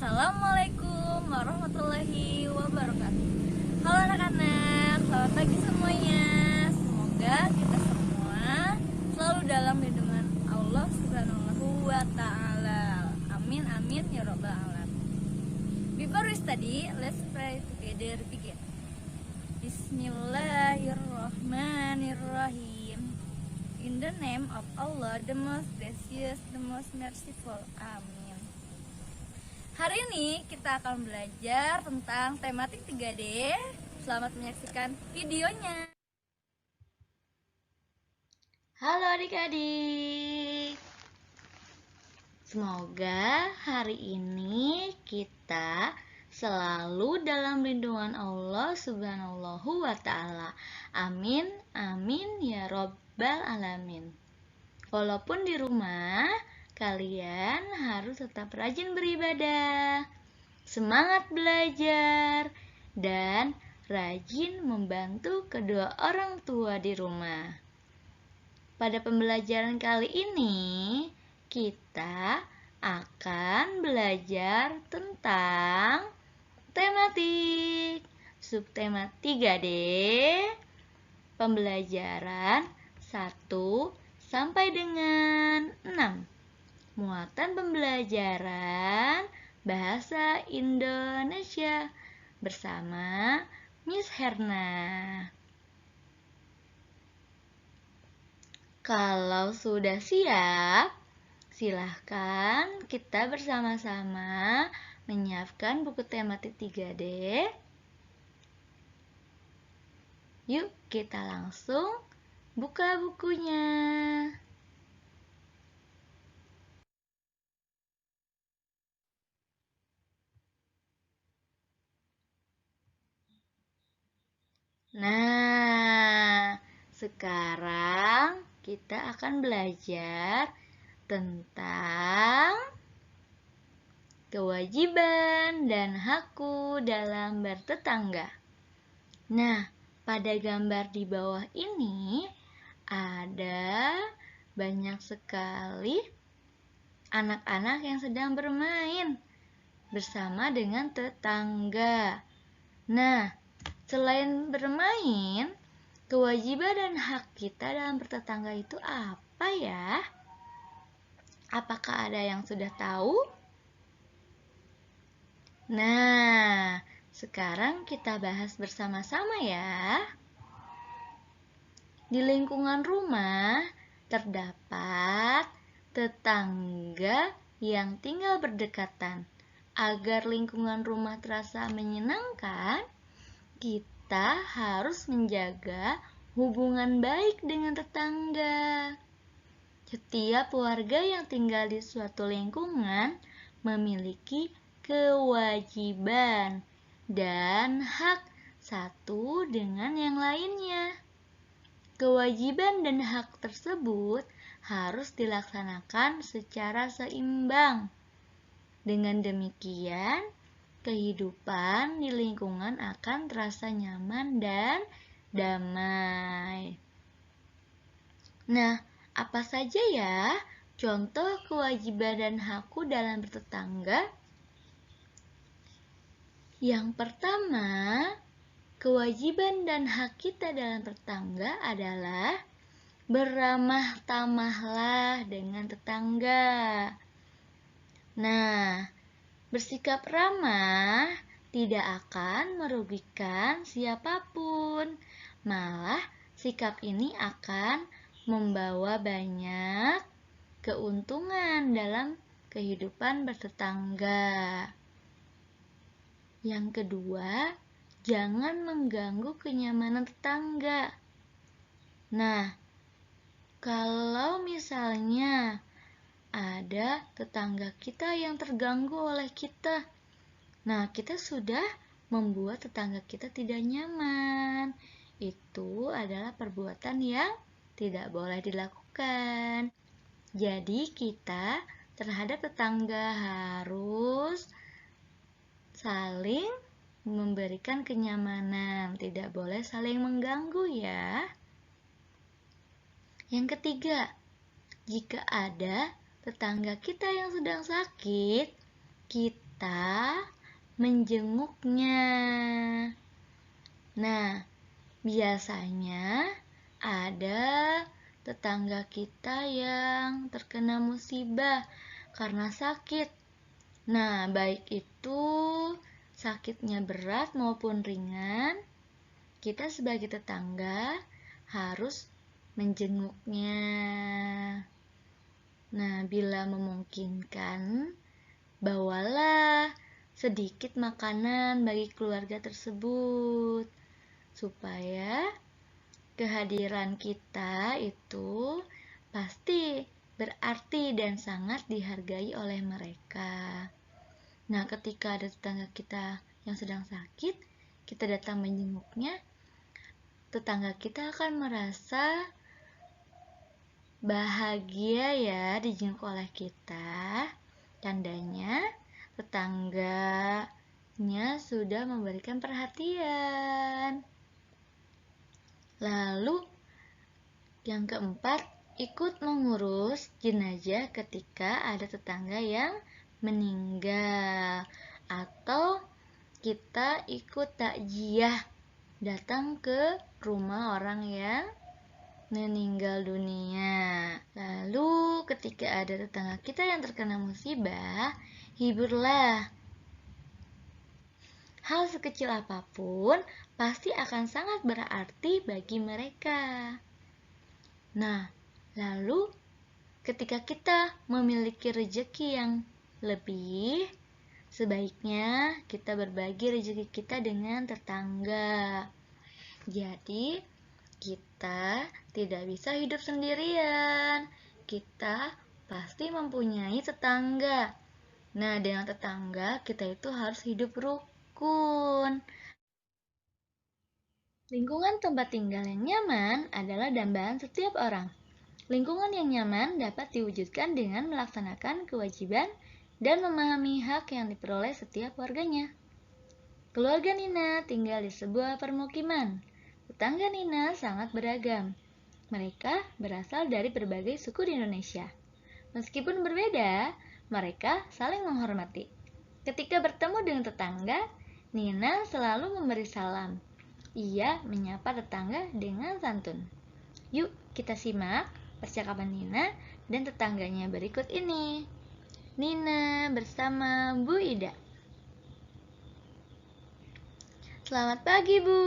Assalamualaikum warahmatullahi wabarakatuh. Halo anak-anak, selamat pagi semuanya. Semoga kita semua selalu dalam lindungan Allah Subhanahu wa Ta'ala. Amin amin ya Rabbal alamin. Before we study, let's pray together. Begin. Bismillahirrahmanirrahim. In the name of Allah, the most gracious, the most merciful. Amin. Hari ini kita akan belajar tentang tematik 3D. Selamat menyaksikan videonya. Halo adik-adik. Semoga hari ini kita selalu dalam lindungan Allah Subhanahu wa Ta'ala. Amin, amin ya Rabbal alamin. Walaupun di rumah, kalian harus tetap rajin beribadah, semangat belajar, dan rajin membantu kedua orang tua di rumah. Pada pembelajaran kali ini, kita akan belajar tentang tematik subtema 3D, pembelajaran 1 sampai dengan 6. Muatan pembelajaran Bahasa Indonesia bersama Miss Herna. Kalau sudah siap, silahkan kita bersama-sama menyiapkan buku tematik 3D. Yuk kita langsung buka bukunya. Nah, sekarang kita akan belajar tentang kewajiban dan hakku dalam bertetangga. Nah, pada gambar di bawah ini ada banyak sekali anak-anak yang sedang bermain bersama dengan tetangga. Nah, selain bermain, kewajiban dan hak kita dalam bertetangga itu apa ya? Apakah ada yang sudah tahu? Nah, sekarang kita bahas bersama-sama ya. Di lingkungan rumah terdapat tetangga yang tinggal berdekatan. Agar lingkungan rumah terasa menyenangkan, kita harus menjaga hubungan baik dengan tetangga. Setiap warga yang tinggal di suatu lingkungan memiliki kewajiban dan hak satu dengan yang lainnya. Kewajiban dan hak tersebut harus dilaksanakan secara seimbang. Dengan demikian, kehidupan di lingkungan akan terasa nyaman dan damai. Nah, apa saja ya contoh kewajiban dan hakku dalam bertetangga? Yang pertama, kewajiban dan hak kita dalam bertetangga adalah beramah tamahlah dengan tetangga. Nah, bersikap ramah tidak akan merugikan siapapun. Malah, sikap ini akan membawa banyak keuntungan dalam kehidupan bertetangga. Yang kedua, jangan mengganggu kenyamanan tetangga. Nah, kalau misalnya ada tetangga kita yang terganggu oleh kita, nah kita sudah membuat tetangga kita tidak nyaman. Itu adalah perbuatan yang tidak boleh dilakukan. Jadi kita terhadap tetangga harus saling memberikan kenyamanan, tidak boleh saling mengganggu ya. Yang ketiga, jika ada tetangga kita yang sedang sakit, kita kita menjenguknya. Nah, biasanya ada tetangga kita yang terkena musibah karena sakit. Nah, baik itu sakitnya berat maupun ringan, kita sebagai tetangga harus menjenguknya. Nah, bila memungkinkan, bawalah sedikit makanan bagi keluarga tersebut, supaya kehadiran kita itu pasti berarti dan sangat dihargai oleh mereka. Nah, ketika ada tetangga kita yang sedang sakit, kita datang menjenguknya, tetangga kita akan merasa bahagia ya dijenguk oleh kita. Tandanya tetangganya sudah memberikan perhatian. Lalu yang keempat, ikut mengurus jenazah ketika ada tetangga yang meninggal, atau kita ikut takziah datang ke rumah orang yang meninggal dunia. Lalu ketika ada tetangga kita yang terkena musibah, hiburlah. Hal sekecil apapun pasti akan sangat berarti bagi mereka. Nah, lalu ketika kita memiliki rezeki yang lebih, sebaiknya kita berbagi rezeki kita dengan tetangga. Jadi, kita tidak bisa hidup sendirian. Kita pasti mempunyai tetangga. Nah, dengan tetangga kita itu harus hidup rukun. Lingkungan tempat tinggal yang nyaman adalah dambaan setiap orang. Lingkungan yang nyaman dapat diwujudkan dengan melaksanakan kewajiban dan memahami hak yang diperoleh setiap warganya. Keluarga Nina tinggal di sebuah permukiman. Tetangga Nina sangat beragam. Mereka berasal dari berbagai suku di Indonesia. Meskipun berbeda, mereka saling menghormati. Ketika bertemu dengan tetangga, Nina selalu memberi salam. Ia menyapa tetangga dengan santun. Yuk kita simak percakapan Nina dan tetangganya berikut ini. Nina bersama Bu Ida. Selamat pagi, Bu.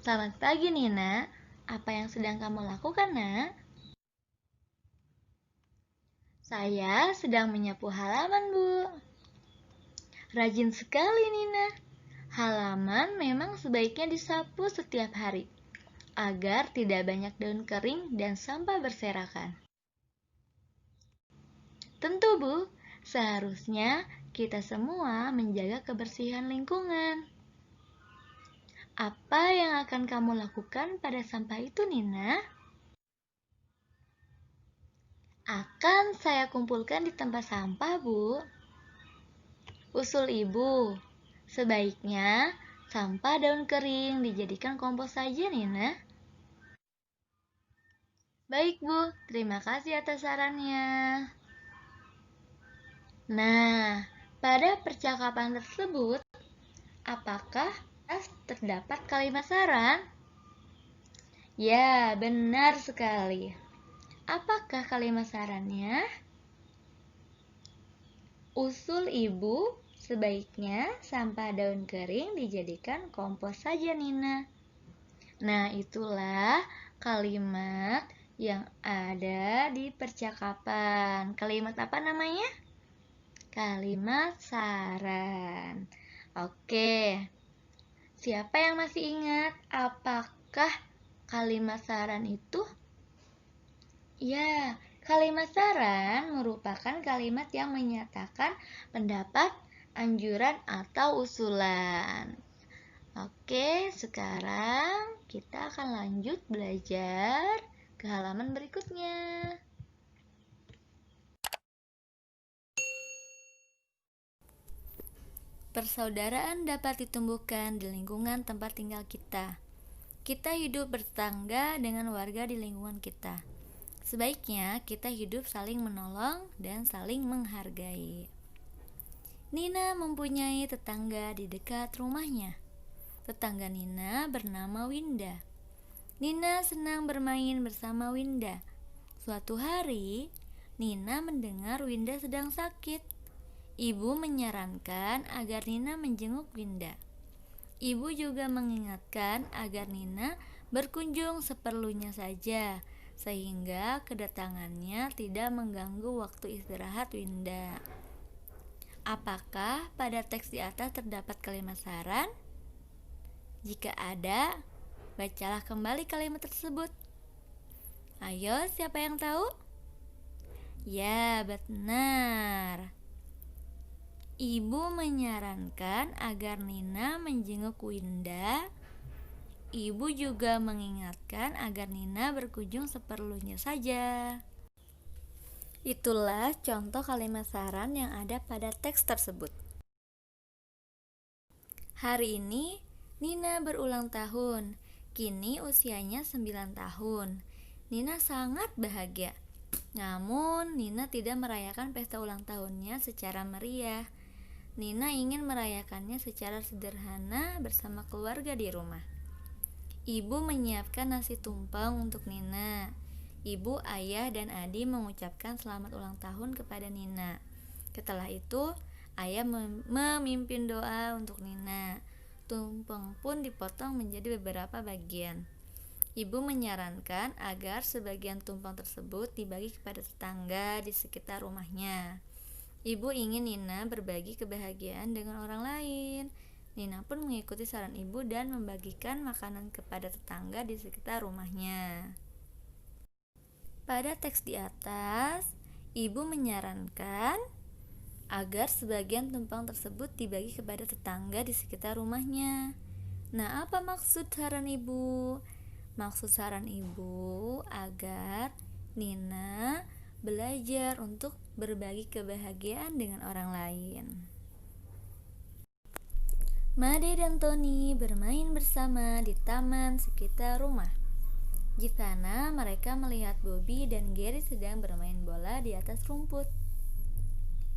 Selamat pagi, Nina. Apa yang sedang kamu lakukan, Nak? Saya sedang menyapu halaman, Bu. Rajin sekali, Nina. Halaman memang sebaiknya disapu setiap hari, agar tidak banyak daun kering dan sampah berserakan. Tentu, Bu, seharusnya kita semua menjaga kebersihan lingkungan. Apa yang akan kamu lakukan pada sampah itu, Nina? Akan saya kumpulkan di tempat sampah, Bu. Usul Ibu, sebaiknya sampah daun kering dijadikan kompos saja, Nina. Baik, Bu. Terima kasih atas sarannya. Nah, pada percakapan tersebut, apakah terdapat kalimat saran? Ya, benar sekali. Apakah kalimat sarannya? Usul Ibu, sebaiknya sampah daun kering dijadikan kompos saja, Nina. Nah, itulah kalimat yang ada di percakapan. Kalimat apa namanya? Kalimat saran. Oke. Siapa yang masih ingat apakah kalimat saran itu? Ya, kalimat saran merupakan kalimat yang menyatakan pendapat, anjuran, atau usulan. Oke, sekarang kita akan lanjut belajar ke halaman berikutnya. Persaudaraan dapat ditumbuhkan di lingkungan tempat tinggal kita. Kita hidup bertetangga dengan warga di lingkungan kita. Sebaiknya kita hidup saling menolong dan saling menghargai. Nina mempunyai tetangga di dekat rumahnya. Tetangga Nina bernama Winda. Nina senang bermain bersama Winda. Suatu hari, Nina mendengar Winda sedang sakit. Ibu menyarankan agar Nina menjenguk Winda. Ibu juga mengingatkan agar Nina berkunjung seperlunya saja, sehingga kedatangannya tidak mengganggu waktu istirahat Winda. Apakah pada teks di atas terdapat kalimat saran? Jika ada, bacalah kembali kalimat tersebut. Ayo, siapa yang tahu? Ya, benar. Ibu menyarankan agar Nina menjenguk Winda. Ibu juga mengingatkan agar Nina berkunjung seperlunya saja. Itulah contoh kalimat saran yang ada pada teks tersebut. Hari ini Nina berulang tahun. Kini usianya 9 tahun. Nina sangat bahagia. Namun Nina tidak merayakan pesta ulang tahunnya secara meriah. Nina ingin merayakannya secara sederhana bersama keluarga di rumah. Ibu menyiapkan nasi tumpeng untuk Nina. Ibu, ayah, dan adik mengucapkan selamat ulang tahun kepada Nina. Setelah itu, ayah memimpin doa untuk Nina. Tumpeng pun dipotong menjadi beberapa bagian. Ibu menyarankan agar sebagian tumpeng tersebut dibagi kepada tetangga di sekitar rumahnya. Ibu ingin Nina berbagi kebahagiaan dengan orang lain. Nina pun mengikuti saran ibu dan membagikan makanan kepada tetangga di sekitar rumahnya. Pada teks di atas, ibu menyarankan agar sebagian tumpeng tersebut dibagi kepada tetangga di sekitar rumahnya. Nah, apa maksud saran ibu? Maksud saran ibu agar Nina belajar untuk berbagi kebahagiaan dengan orang lain. Made dan Tony bermain bersama di taman sekitar rumah. Di sana mereka melihat Bobby dan Gary sedang bermain bola di atas rumput.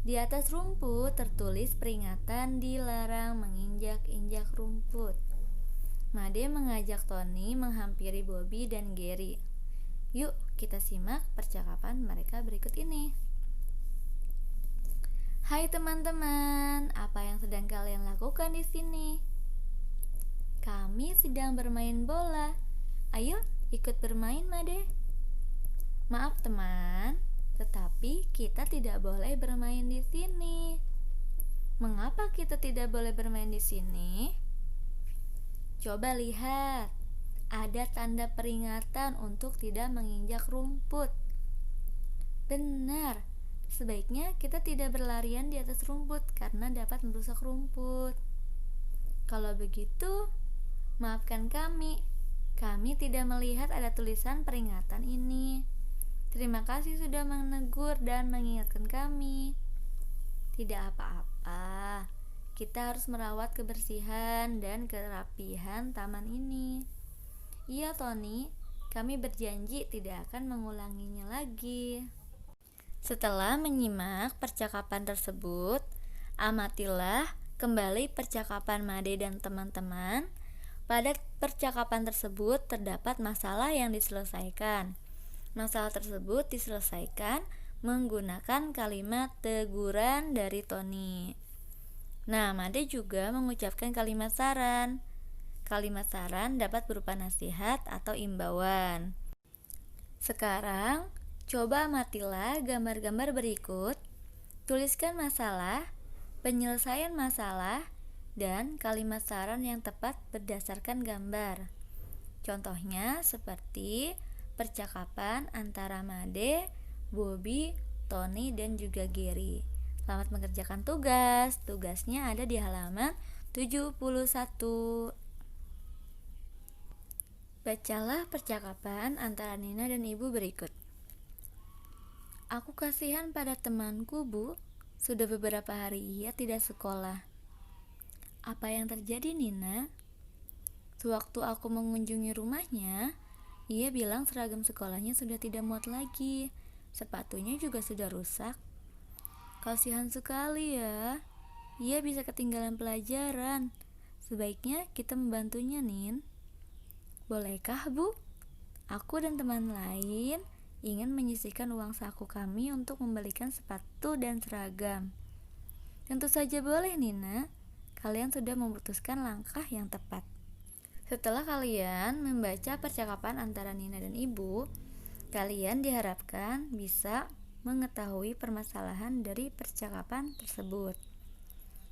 Di atas rumput tertulis peringatan dilarang menginjak-injak rumput. Made mengajak Tony menghampiri Bobby dan Gary. Yuk kita simak percakapan mereka berikut ini. Hai teman-teman, apa yang sedang kalian lakukan di sini? Kami sedang bermain bola. Ayo ikut bermain, Made. Maaf teman, tetapi kita tidak boleh bermain di sini. Mengapa kita tidak boleh bermain di sini? Coba lihat, ada tanda peringatan untuk tidak menginjak rumput. Benar, sebaiknya kita tidak berlarian di atas rumput karena dapat merusak rumput. Kalau begitu, maafkan kami. Kami tidak melihat ada tulisan peringatan ini. Terima kasih sudah menegur dan mengingatkan kami. Tidak apa-apa. Kita harus merawat kebersihan dan kerapihan taman ini. Iya, Tony, kami berjanji tidak akan mengulanginya lagi. Setelah menyimak percakapan tersebut, amatilah kembali percakapan Made dan teman-teman. Pada percakapan tersebut terdapat masalah yang diselesaikan. Masalah tersebut diselesaikan menggunakan kalimat teguran dari Tony. Nah, Made juga mengucapkan kalimat saran. Kalimat saran dapat berupa nasihat atau imbauan. Sekarang, coba amatilah gambar-gambar berikut. Tuliskan masalah, penyelesaian masalah, dan kalimat saran yang tepat berdasarkan gambar. Contohnya seperti percakapan antara Made, Bobby, Tony, dan juga Gary. Selamat mengerjakan tugas. Tugasnya ada di halaman 71. Bacalah percakapan antara Nina dan ibu berikut. Aku kasihan pada temanku, Bu. Sudah beberapa hari ia tidak sekolah. Apa yang terjadi, Nina? Sewaktu aku mengunjungi rumahnya, Ia bilang seragam sekolahnya sudah tidak muat lagi. Sepatunya juga sudah rusak. Kasihan sekali ya. Ia bisa ketinggalan pelajaran. Sebaiknya kita membantunya, Nin. Bolehkah, Bu? Aku dan teman lain ingin menyisihkan uang saku kami untuk membelikan sepatu dan seragam. Tentu saja boleh, Nina. Kalian sudah memutuskan langkah yang tepat. Setelah kalian membaca percakapan antara Nina dan Ibu, kalian diharapkan bisa mengetahui permasalahan dari percakapan tersebut.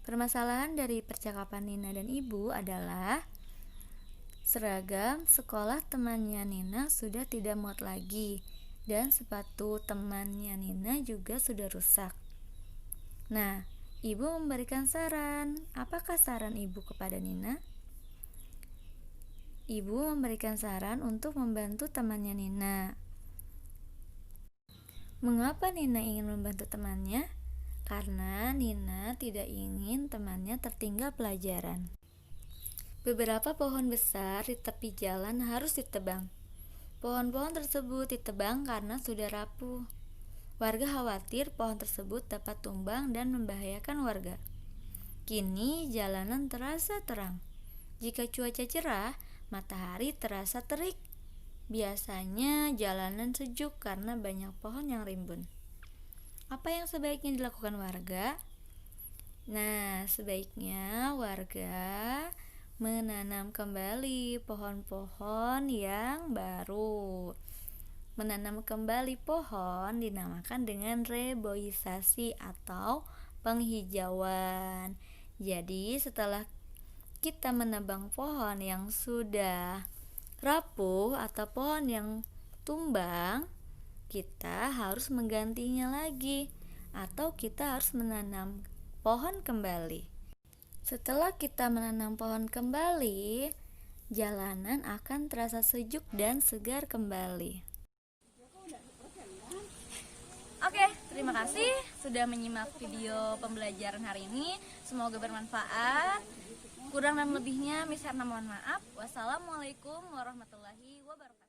Permasalahan dari percakapan Nina dan Ibu adalah seragam sekolah temannya Nina sudah tidak muat lagi dan sepatu temannya Nina juga sudah rusak. Nah, Ibu memberikan saran. Apakah saran Ibu kepada Nina? Ibu memberikan saran untuk membantu temannya Nina. Mengapa Nina ingin membantu temannya? Karena Nina tidak ingin temannya tertinggal pelajaran. Beberapa pohon besar di tepi jalan harus ditebang. Pohon-pohon tersebut ditebang karena sudah rapuh. Warga khawatir pohon tersebut dapat tumbang dan membahayakan warga. Kini jalanan terasa terang. Jika cuaca cerah, matahari terasa terik. Biasanya jalanan sejuk karena banyak pohon yang rimbun. Apa yang sebaiknya dilakukan warga? Nah, sebaiknya warga menanam kembali pohon-pohon yang baru. Menanam kembali pohon dinamakan dengan reboisasi atau penghijauan. Jadi, setelah kita menebang pohon yang sudah rapuh atau pohon yang tumbang, kita harus menggantinya lagi atau kita harus menanam pohon kembali. Setelah kita menanam pohon kembali, jalanan akan terasa sejuk dan segar kembali. Oke, terima kasih sudah menyimak video pembelajaran hari ini. Semoga bermanfaat. Kurang dan lebihnya, misalnya mohon maaf. Wassalamualaikum warahmatullahi wabarakatuh.